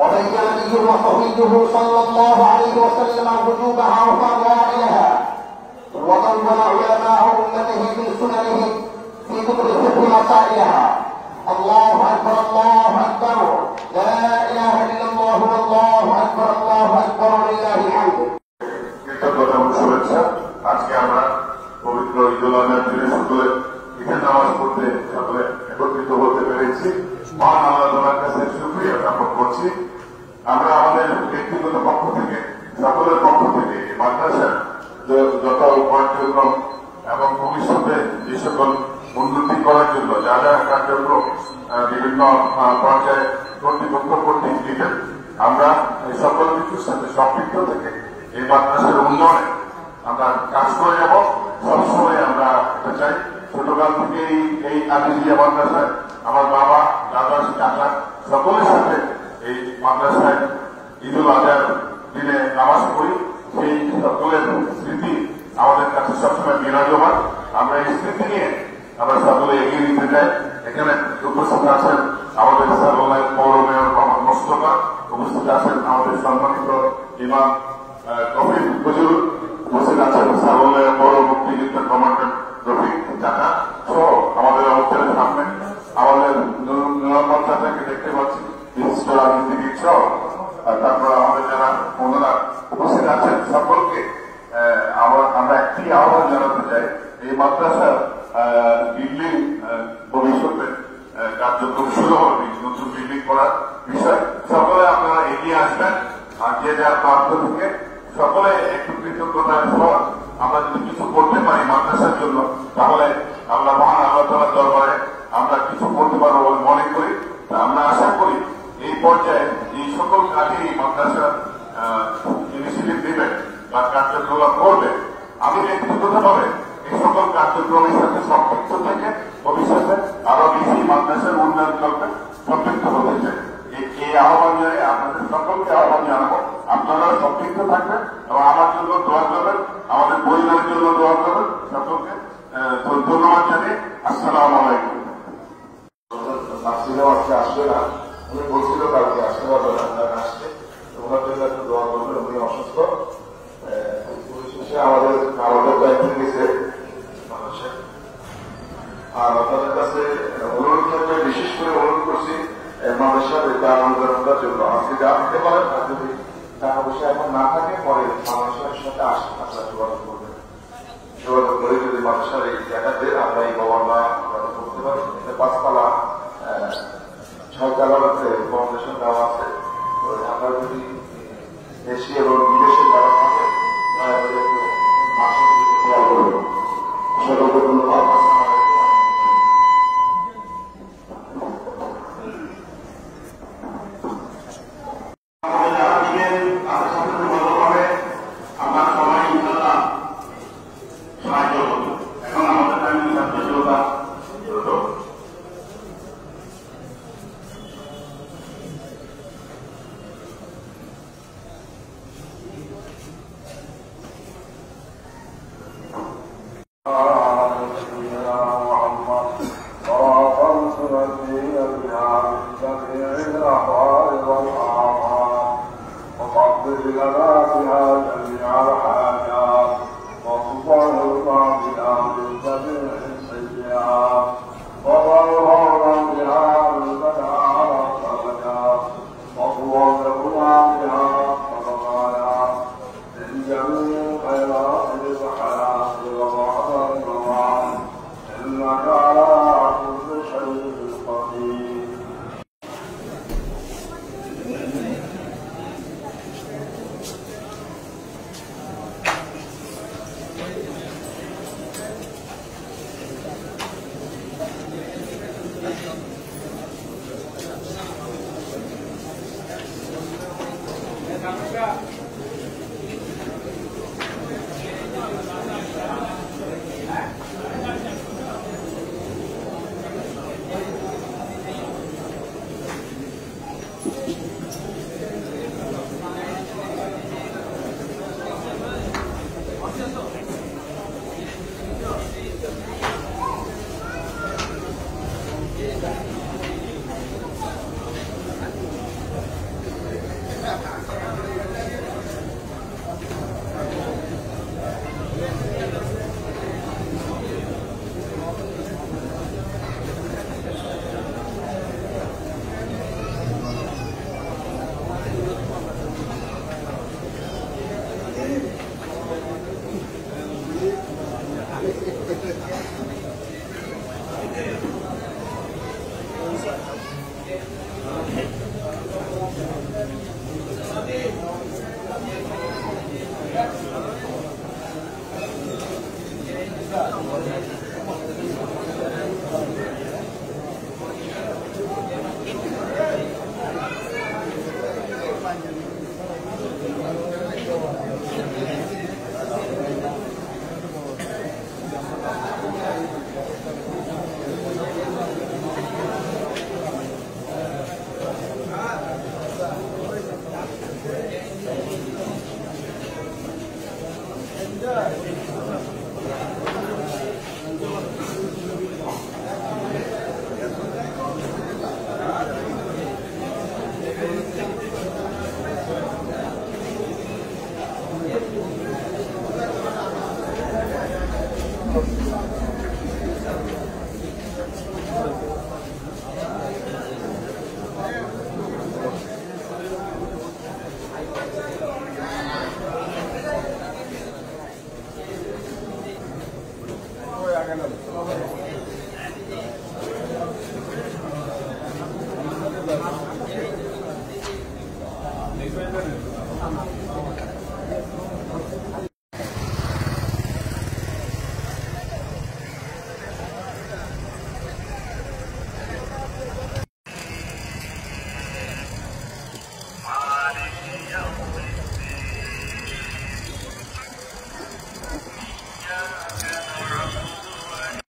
وبين نبيه وصفيه صلى الله عليه وسلم وجوبها وفضائلها، وطول علماء امته في سننهم في كتب الفقه مسائلها. الله اكبر الله اكبر، لا اله الا الله والله اكبر الله اكبر ولله الحمد। আজকে আমরা পবিত্র ঈদুল আজহার দিনে সকলে ঈদের নামাজ পড়তে সকলে একত্রিত হতে পেরেছি। মহান আল্লাহ তাআলার কাছে শুকরিয়া জ্ঞাপন করছি। আমরা আমাদের ব্যক্তিগত পক্ষ থেকে সকলের পক্ষ থেকে মাদ্রাসার যত কার্যক্রম এবং ভবিষ্যতে যে সকল উন্নতি করার জন্য যা যা কার্যক্রম বিভিন্ন পর্যায়ে কর্তৃপক্ষ কর্তৃক দিবেন, আমরা এই সকল কিছুর সাথে সম্পৃক্ত থেকে এই মাদ্রাসার উন্নয়নে আমরা কাজ করে যাব। সবসময় আমরা এটা চাই। ছোটকাল থেকে এই আজিজিয়া মাদ্রাসায় আমার বাবা দাদা কাকা সকলের সাথে এই মাদ্রাসায় ঈদুল আজহার দিনে নামাজ পড়ি। সেই সকলের স্মৃতি আমাদের কাছে সবসময় বিরাজমান। আমরা এই স্মৃতি নিয়ে আমরা সকলে এগিয়ে নিতে চাই। এখানে উপস্থিত আছেন আমাদের সার্বলায় পৌর মেয়র মোহাম্মদ মোস্তফা, উপস্থিত আছেন আমাদের সম্মানিত ইমাম কবির হুজুর, উপস্থিত আছেন সার্বলায় পৌর মুক্তিযুদ্ধের কমান্ডার রফিক চাচা সহ আমাদের অবস্থানের সামনে আমাদের নিরাপদ চাচাকে দেখতে পাচ্ছি, বিশিষ্ট রাজনীতিবিদ সহ তারপর আমাদের যারা ওনারা উপস্থিত আছেন সকলকে আমরা একটি আহ্বান জানাতে চাই। এই মাদ্রাসার বিল্ডিং ভবিষ্যতে কার্যক্রম শুরু হবে, নতুন বিল্ডিং করার বিষয় সকলে আপনারা এগিয়ে আসবেন। আর যে যার প্রান্ত থেকে সকলে একটু কৃতজ্ঞতার পর আমরা যদি কিছু করতে পারি মাদ্রাসার জন্য, তাহলে আমরা মহান আল্লাহ তাআলার দরবারে আমরা কিছু করতে পারবো বলে মনে করি। আমরা আশা করি এই পর্যায়ে এই সকল কাজেই মাদ্রাসা ইনিশিয়েটিভ নেবেন বা কার্যক্রম করবে। আমি ব্যক্তিগতভাবে এই সকল কার্যক্রমের সাথে সম্পৃক্ত থেকে ভবিষ্যতে আরো বেশি মাদ্রাসার উন্নয়ন করবে সম্পৃক্ত হতে চাই। এই আহ্বান জানিয়ে আপনাদের সকলকে আহ্বান জানাবো, আপনারা সম্পৃক্ত থাকবেন এবং আমার জন্য দোয়া করবেন, আমাদের পরিবারের জন্য দোয়া করবেন। সকলকে ধন্যবাদ জানিয়ে আসসালামু আলাইকুম। আজকে আসবে না, উনি বলছিল কালকে আসতে পারবে না, আসছে ওনার জন্য একটু দোয়া করবেন। উনি অসুস্থ, পরিশেষে আমাদের দায়িত্ব নিয়েছে মানুষের। আর আপনাদের কাছে অনুরোধ থাকবে, বিশেষ করে অনুরোধ করছি মানুষের আন্দোলনটার জন্য আজকে যা দিতে পারেন, আর যদি টাকা পয়সা এখন না থাকে পরে মানুষের সাথে আসে আপনারা যোগাযোগ করবেন। যোগাযোগ করে যদি মানুষের এই জায়গাতে আমরা এই ভবনটা করতে পারি। এটা 5 তলা 6 তলার আছে ফাউন্ডেশন দেওয়া আছে। তো আমরা যদি দেশি এবং বিদেশি যারা থাকে তাহলে একটু মাসে খেয়াল করবো। সকলকে ধন্যবাদ। يا